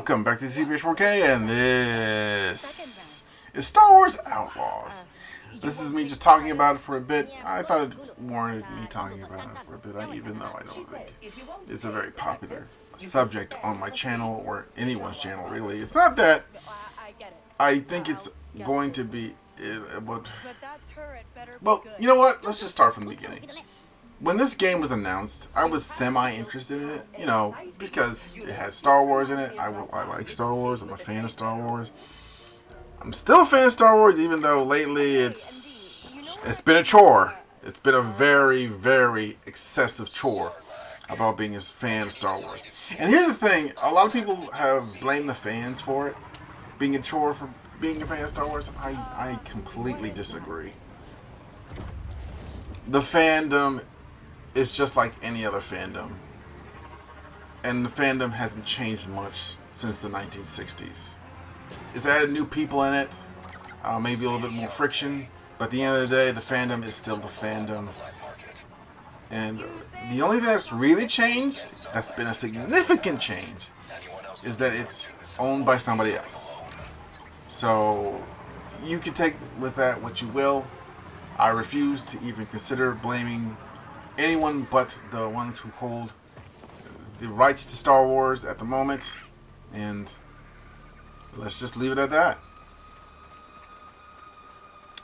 Welcome back to CBH4K, and this is Star Wars Outlaws. This is me just talking about it for a bit. I thought it warranted me talking about it for a bit, even though I don't think it's a very popular subject on my channel, or anyone's channel, really. It's not that I think it's going to be... Well, you know what? Let's just start from the beginning. When this game was announced, I was semi-interested in it, you know, because it had Star Wars in it. I like Star Wars. I'm a fan of Star Wars. I'm still a fan of Star Wars, even though lately it's been a chore. It's been a very, very excessive chore about being a fan of Star Wars. And here's the thing. A lot of people have blamed the fans for it, being a chore for being a fan of Star Wars. I completely disagree. The fandom is just like any other fandom, and the fandom hasn't changed much since the 1960s. It's added new people in it, maybe a little bit more friction, but at the end of the day, the fandom is still the fandom. And the only thing that's really changed, that's been a significant change, is that it's owned by somebody else. So you can take with that what you will. I refuse to even consider blaming anyone but the ones who hold the rights to Star Wars at the moment, and let's just leave it at that.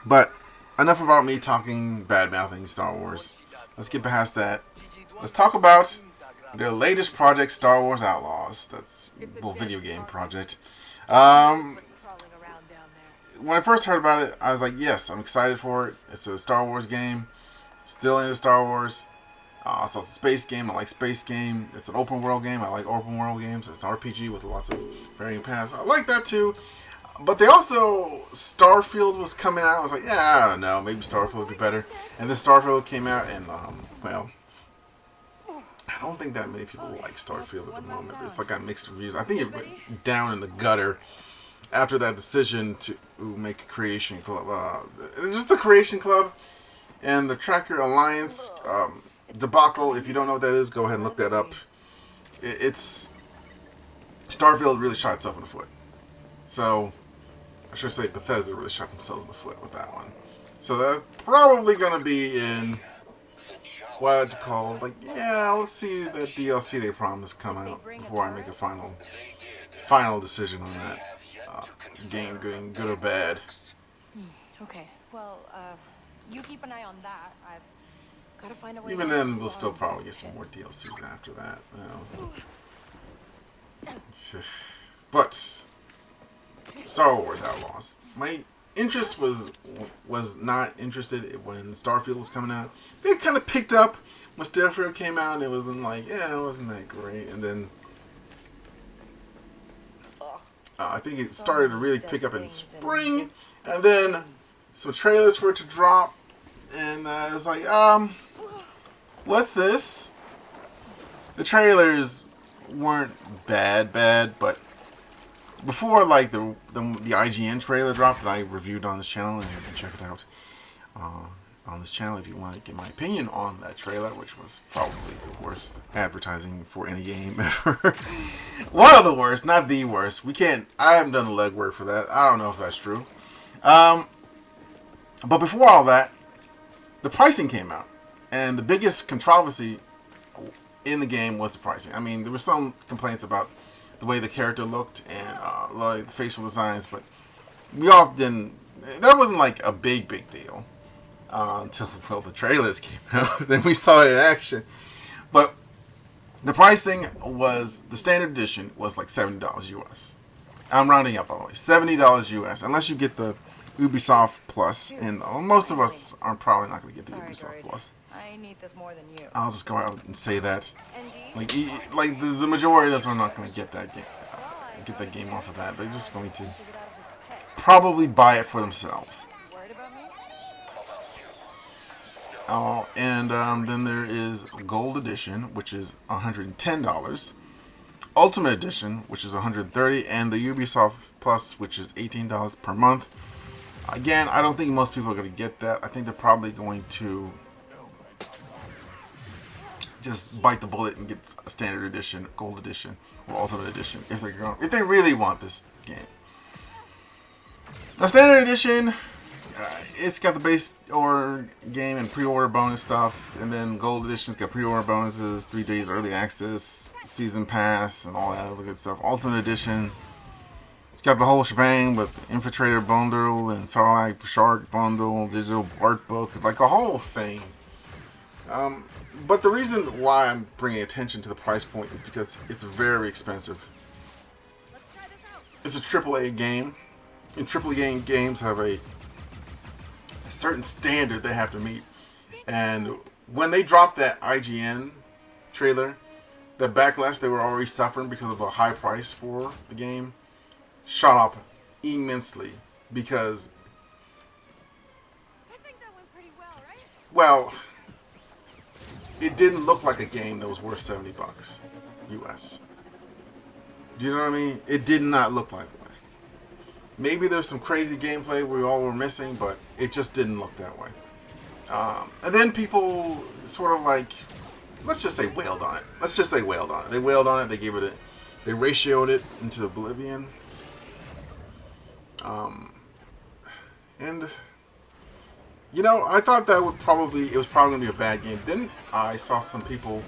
But enough about me talking bad-mouthing Star Wars. Let's get past that. Let's talk about the latest project, Star Wars Outlaws. That's a video game project. When I first heard about it, I was like, yes, I'm excited for it. It's a Star Wars game. Still into Star Wars. So it's a space game. I like space game. It's an open world game. I like open world games. It's an RPG with lots of varying paths. I like that too. But they also... Starfield was coming out. I was like, yeah, I don't know. Maybe Starfield would be better. And then Starfield came out, and, well... I don't think that many people like Starfield at the moment. It's like got mixed reviews. I think it went down in the gutter after that decision to make a Creation Club. Just the Creation Club and the Tracker Alliance debacle. If you don't know what that is, go ahead and look that up. It's... Starfield really shot itself in the foot. So, I should say Bethesda really shot themselves in the foot with that one. So that's probably going to be in what I'd call, like, yeah, let's see the DLC they promised come out before I make a final decision on that game being good or bad. Okay, well, you keep an eye on that. I've got to find a way. Even then, we'll still probably get some more DLCs after that. But Star Wars Outlaws. My interest was not interested when Starfield was coming out. They kind of picked up when Starfield came out, and it wasn't like, yeah, it wasn't that great. And then I think it started to really pick up in spring, and then some trailers for it to drop, and I was like, what's this? The trailers weren't bad, but before, like, the IGN trailer dropped that I reviewed on this channel, and you can check it out on this channel if you want to get my opinion on that trailer, which was probably the worst advertising for any game ever. One of the worst, not the worst. I haven't done the legwork for that. I don't know if that's true. But before all that, the pricing came out, and the biggest controversy in the game was the pricing. I mean, there were some complaints about the way the character looked and like the facial designs, but we all didn't. That wasn't like a big deal until, well, the trailers came out. Then we saw it in action. But the pricing was, the standard edition was like $70 US. I'm rounding up, by the way, $70 US, unless you get the Ubisoft Plus, and most of us are probably not going to get the Ubisoft Plus. I need this more than you. I'll just go out and say that. Like the majority of us are not going to get that game off of that. They're just going to probably buy it for themselves. And then there is Gold Edition, which is $110. Ultimate Edition, which is $130, and the Ubisoft Plus, which is $18 per month. Again, I don't think most people are going to get that. I think they're probably going to just bite the bullet and get a standard edition, gold edition, or ultimate edition if they really want this game. The standard edition, it's got the base or game and pre-order bonus stuff, and then gold edition's got pre-order bonuses, 3 days early access, season pass, and all that other good stuff. Ultimate edition, it's got the whole shebang with Infiltrator bundle and Starlight Shark bundle, digital art book, like a whole thing. But the reason why I'm bringing attention to the price point is because it's very expensive. It's a AAA game, and AAA games have a certain standard they have to meet. And when they dropped that IGN trailer, the backlash they were already suffering because of a high price for the game shot up immensely because, I think that went pretty well, right? well, it didn't look like a game that was worth $70 US. Do you know what I mean? It did not look like one. Maybe there's some crazy gameplay we all were missing, but it just didn't look that way. And then people sort of like, let's just say wailed on it. Let's just say wailed on it. They wailed on it. They gave it they ratioed it into oblivion. And you know, I thought that it was probably going to be a bad game. Then I saw some people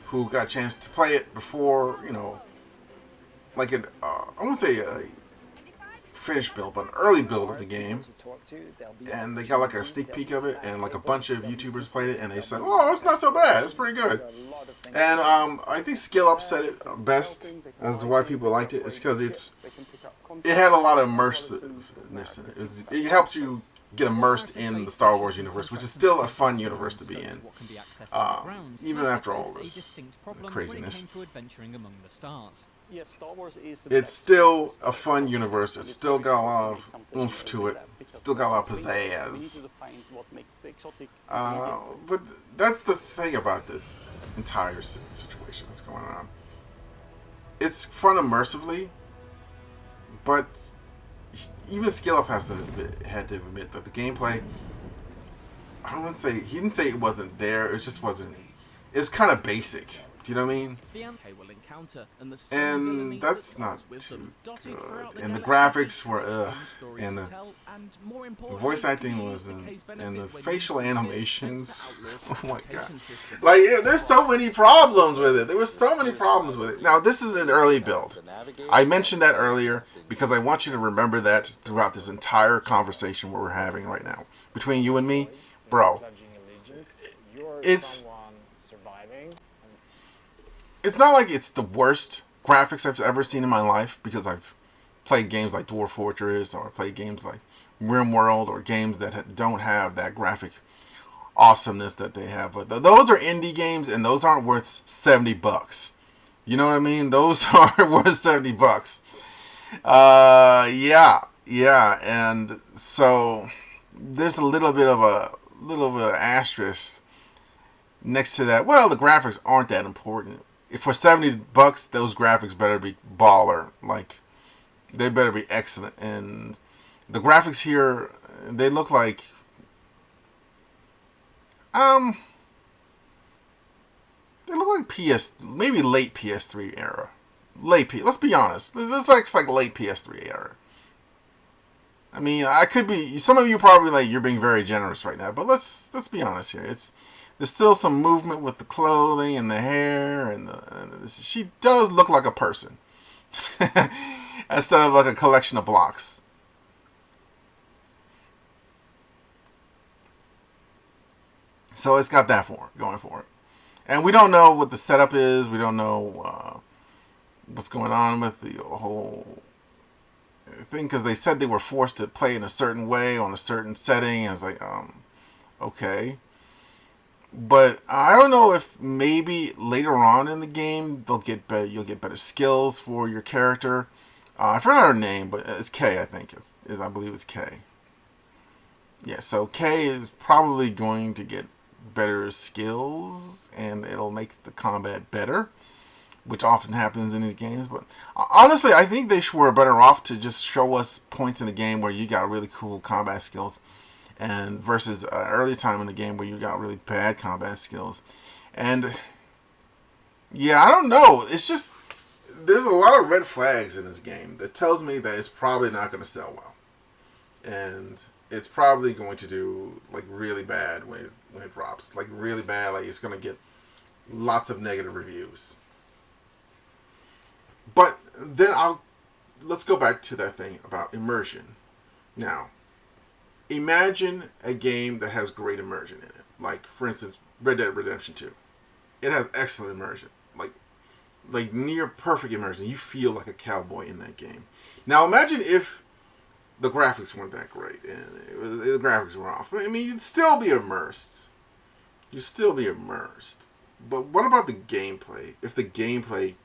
who got a chance to play it before, you know, like I won't say a finished build, but an early build of the game, and they got like a sneak peek of it, and like a bunch of YouTubers played it, and they said, "Oh, it's not so bad. It's pretty good." And I think Skill Up said it best as to why people liked it. It's because it had a lot of immersiveness in it. It helped you get immersed in the Star Wars universe, which is still a fun universe to be in, even after all this craziness. It's still a fun universe. It's still got a lot of oomph to it. Still got a lot of pizzazz. But that's the thing about this entire situation that's going on. It's fun immersively, but even Skill Up had to admit that the gameplay, I don't want to say, he didn't say it wasn't there, it just wasn't, it was kind of basic. Do you know what I mean? And that's not too good. And the graphics were and the voice acting was and the facial animations, oh my god. Like, there's so many problems with it. There were so many problems with it. Now, this is an early build. I mentioned that earlier because I want you to remember that throughout this entire conversation we're having right now. Between you and me, bro, it's not like it's the worst graphics I've ever seen in my life, because I've played games like Dwarf Fortress, or played games like RimWorld, or games that don't have that graphic awesomeness that they have. But those are indie games, and those aren't worth $70. You know what I mean? Those aren't worth $70. Yeah, and so there's a little bit of an asterisk next to that. Well, the graphics aren't that important. If for $70, those graphics better be baller. Like, they better be excellent. And the graphics here, they look like maybe late PS3 era. Let's be honest. This looks like late PS3 era. I mean, I could be. Some of you probably like, you're being very generous right now, but let's be honest here. There's still some movement with the clothing and the hair, and she does look like a person instead of like a collection of blocks. So it's got that going for it. And we don't know what the setup is. We don't know what's going on with the whole thing, because they said they were forced to play in a certain way on a certain setting. And it's like, okay. But I don't know if maybe later on in the game you'll get better skills for your character. I forgot her name, but it's Kay, I think. I believe it's Kay. Yeah, so Kay is probably going to get better skills, and it'll make the combat better, which often happens in these games. But honestly, I think they were better off to just show us points in the game where you got really cool combat skills, and versus early time in the game where you got really bad combat skills. And Yeah, I don't know. It's just there's a lot of red flags in this game that tells me that it's probably not going to sell well, and it's probably going to do like really bad when it drops, like really bad. Like it's going to get lots of negative reviews. But then let's go back to that thing about immersion. Now, imagine a game that has great immersion in it. Like, for instance, Red Dead Redemption 2. It has excellent immersion. Like near perfect immersion. You feel like a cowboy in that game. Now, imagine if the graphics weren't that great and the graphics were off. I mean, you'd still be immersed. You'd still be immersed. But what about the gameplay? If the gameplay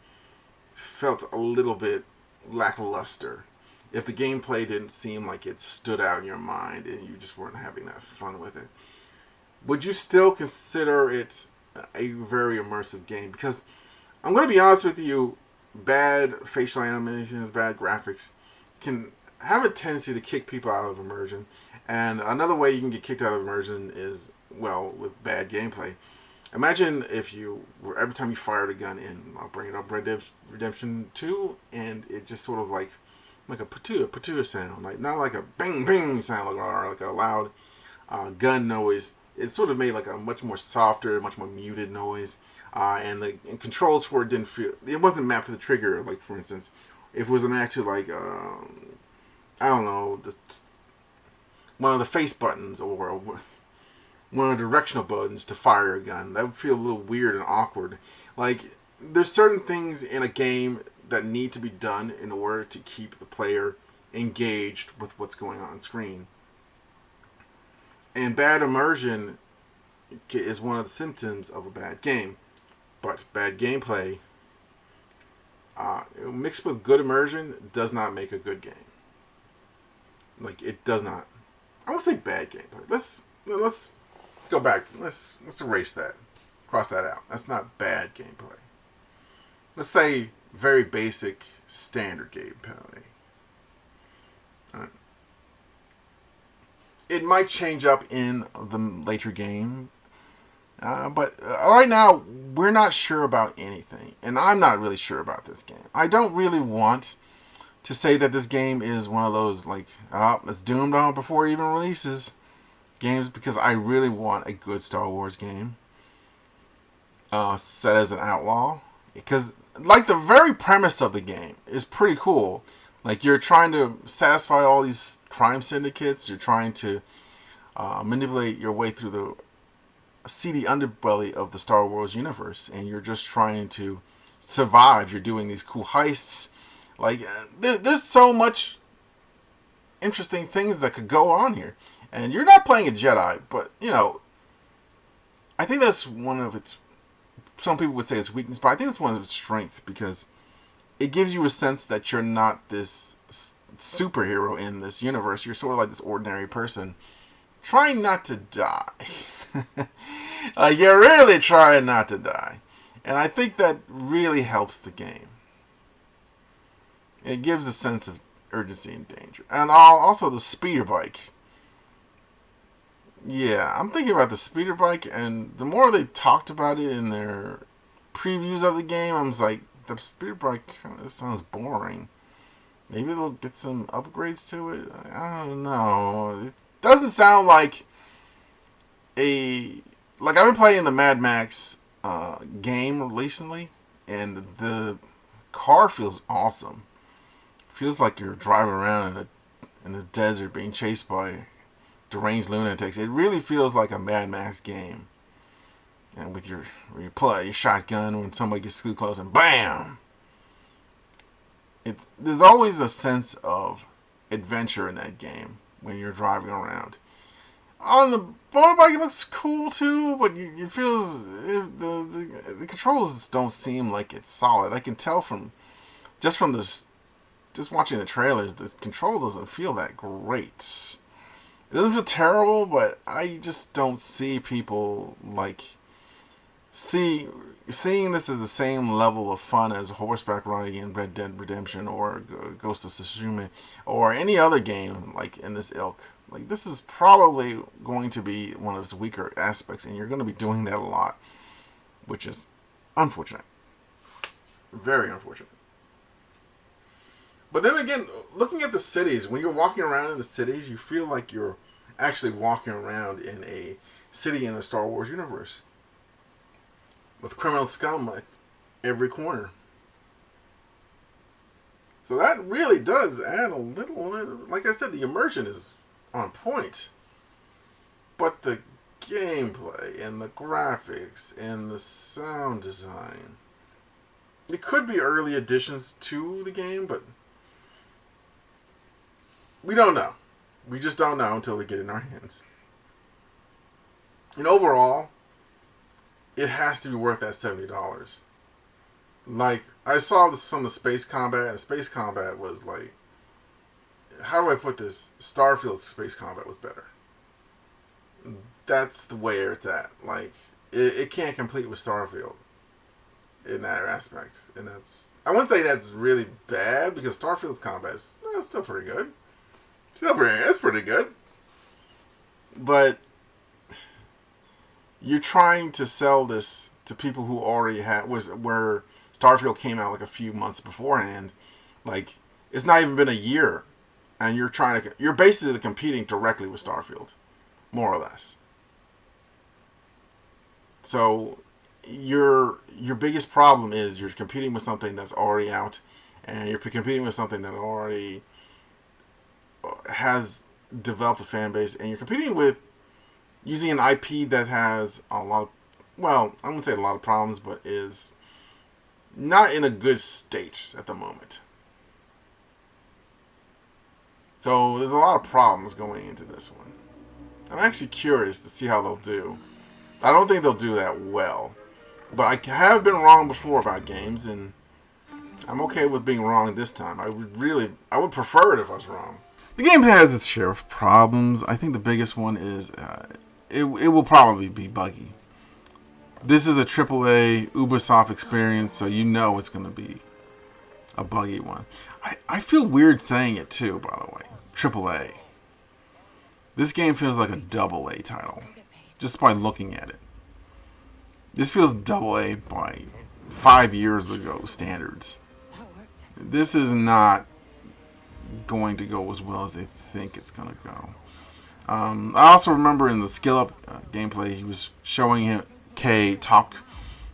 felt a little bit lackluster, if the gameplay didn't seem like it stood out in your mind and you just weren't having that fun with it, would you still consider it a very immersive game? Because I'm going to be honest with you, bad facial animations, bad graphics can have a tendency to kick people out of immersion. And another way you can get kicked out of immersion is, well, with bad gameplay. Imagine if every time you fired a gun in, I'll bring it up, Red Dead Redemption 2, and it just sort of like a patua sound, like not like a bang bang sound, like a loud gun noise. It sort of made like a much more softer, much more muted noise, and the controls for it it wasn't mapped to the trigger. Like for instance, if it was mapped to like I don't know, one of the face buttons or one of the directional buttons to fire a gun, that would feel a little weird and awkward. Like there's certain things in a game that need to be done in order to keep the player engaged with what's going on screen. And bad immersion is one of the symptoms of a bad game. But bad gameplay, mixed with good immersion, does not make a good game. Like, it does not. I won't say bad gameplay. Let's go back to let's erase that, cross that out. That's not bad gameplay. Let's say very basic standard gameplay. It might change up in the later game, but right now we're not sure about anything, and I'm not really sure about this game. I don't really want to say that this game is one of those like, it's doomed on before it even releases games, because I really want a good Star Wars game set as an outlaw, because like the very premise of the game is pretty cool. Like you're trying to satisfy all these crime syndicates, you're trying to manipulate your way through the seedy underbelly of the Star Wars universe, and you're just trying to survive. You're doing these cool heists. Like there's so much interesting things that could go on here. And you're not playing a Jedi, but, you know, I think that's one of its, some people would say it's weakness, but I think it's one of its strengths, because it gives you a sense that you're not this superhero in this universe. You're sort of like this ordinary person trying not to die. Like, you're really trying not to die. And I think that really helps the game. It gives a sense of urgency and danger. And also the speeder bike. Yeah, I'm thinking about the speeder bike, and the more they talked about it in their previews of the game, I was like, the speeder bike kind of sounds boring. Maybe they'll get some upgrades to it. I don't know. It doesn't sound like like I've been playing the Mad Max game recently, and the car feels awesome. Feels like you're driving around in the desert being chased by deranged lunatics. It really feels like a Mad Max game. And with you pull out your shotgun when somebody gets too close and BAM! There's always a sense of adventure in that game when you're driving around. On the motorbike, it looks cool too, but it feels the controls don't seem like it's solid. I can tell from just watching the trailers, the control doesn't feel that great. It doesn't feel terrible, but I just don't see people like seeing this as the same level of fun as horseback riding in Red Dead Redemption or Ghost of Tsushima or any other game like in this ilk. Like, this is probably going to be one of its weaker aspects, and you're going to be doing that a lot, which is unfortunate. Very unfortunate. But then again, looking at the cities, when you're walking around in the cities, you feel like you're actually walking around in a city in the Star Wars universe. With criminal scum at every corner. So that really does add a little, like I said, the immersion is on point. But the gameplay and the graphics and the sound design, it could be early additions to the game, but we don't know. We just don't know until we get it in our hands. And overall, it has to be worth that $70. Like, I saw some of the space combat, and space combat was like, how do I put this? Starfield's space combat was better. That's the way it's at. Like, it can't compete with Starfield in that aspect. And that's, I wouldn't say that's really bad, because Starfield's combat is still pretty good. It's pretty good. But you're trying to sell this to people who already where Starfield came out like a few months beforehand. Like, it's not even been a year, and you're basically competing directly with Starfield, more or less. So your biggest problem is you're competing with something that's already out, and you're competing with something that already has developed a fan base, and you're competing with using an IP that has a lot of, well, I wouldn't say a lot of problems, but is not in a good state at the moment. So there's a lot of problems going into this one. I'm actually curious to see how they'll do. I don't think they'll do that well, but I have been wrong before about games, and I'm okay with being wrong this time. I would prefer it if I was wrong. The game has its share of problems. I think the biggest one is it will probably be buggy. This is a AAA Ubisoft experience, so you know it's going to be a buggy one. I feel weird saying it too, by the way. AAA. This game feels like a AA title, just by looking at it. This feels AA by 5 years ago standards. This is not going to go as well as they think it's going to go. I also remember in the skill up gameplay, he was showing Kay talk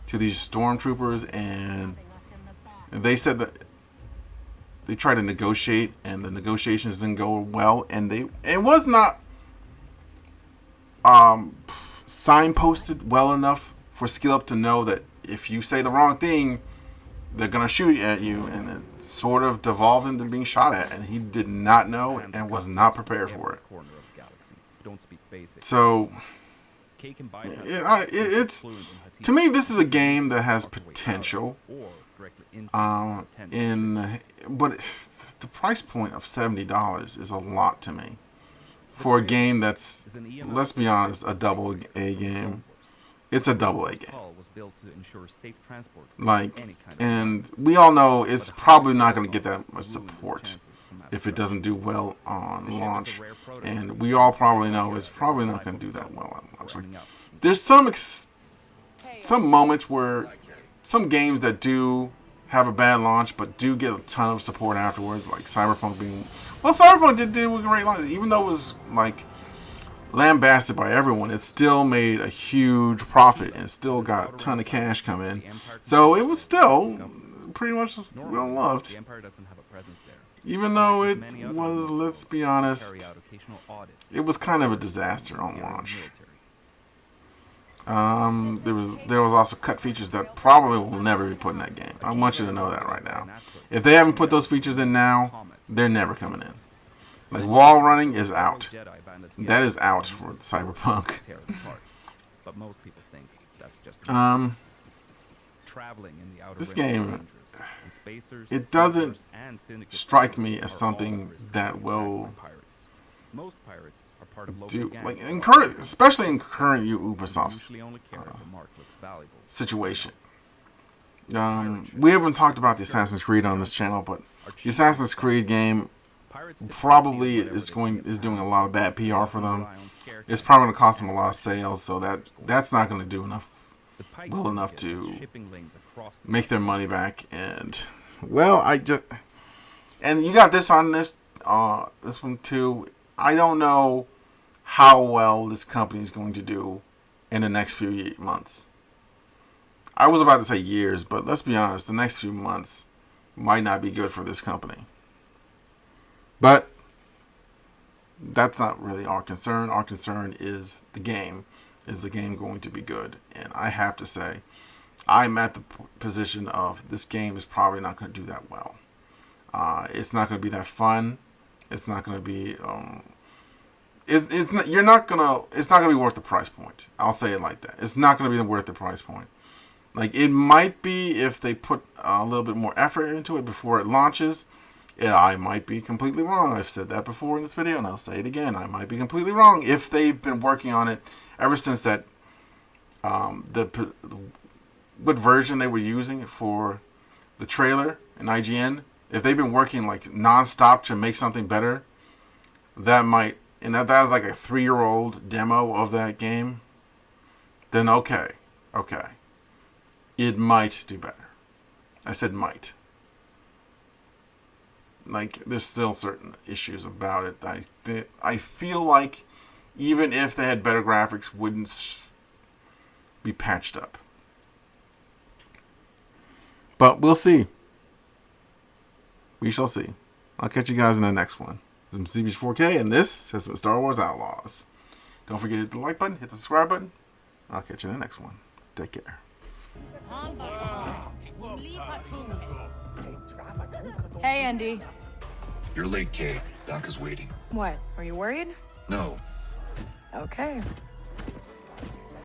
to these stormtroopers, and they said that they tried to negotiate, and the negotiations didn't go well, and it was not signposted well enough for skill up to know that if you say the wrong thing, they're going to shoot at you, and it sort of devolved into being shot at, and he did not know and was not prepared for it. So, it's, to me, this is a game that has potential, but the price point of $70 is a lot to me for a game that's, let's be honest, a AA game. It's a AA game. Like, and we all know it's probably not going to get that much support if it doesn't do well on launch. And we all probably know it's probably not going to do that well on launch. Like, there's some moments where some games that do have a bad launch but do get a ton of support afterwards, like Cyberpunk being... Well, Cyberpunk did do a great launch. Even though it was, like, lambasted by everyone, it still made a huge profit and still got a ton of cash come in. So it was still pretty much well loved. Even though it was, let's be honest, it was kind of a disaster on launch. There was also cut features that probably will never be put in that game. I want you to know that right now. If they haven't put those features in now, they're never coming in. Like, wall running is out. That is out for Cyberpunk. This game, it doesn't strike me as something that will do, like, especially in current Ubisoft's situation. We haven't talked about the Assassin's Creed on this channel, but the Assassin's Creed game probably is doing a lot of bad PR for them. It's probably going to cost them a lot of sales, so that's not going to do enough well enough to make their money back. And well, and you got this on this one too. I don't know how well this company is going to do in the next few months. I was about to say years, but let's be honest, the next few months might not be good for this company. But that's not really our concern. Our concern is the game. Is the game going to be good? And I have to say, I'm at the position of this game is probably not going to do that well. It's not going to be that fun. It's not going to be. It's not. You're not gonna. It's not going to be worth the price point. I'll say it like that. It's not going to be worth the price point. Like it might be if they put a little bit more effort into it before it launches. Yeah, I might be completely wrong. I've said that before in this video, and I'll say it again. I might be completely wrong if they've been working on it ever since that what version they were using for the trailer in IGN. If they've been working like nonstop to make something better, that might, and that was like a 3-year-old demo of that game. Then okay, it might do better. I said might. Like, there's still certain issues about it. I feel like even if they had better graphics, wouldn't be patched up. But we'll see. We shall see. I'll catch you guys in the next one. This is CBH4K, and this has been Star Wars Outlaws. Don't forget to hit the like button, hit the subscribe button. I'll catch you in the next one. Take care. Hey, Andy. You're late, Kate. Doc is waiting. What? Are you worried? No. Okay.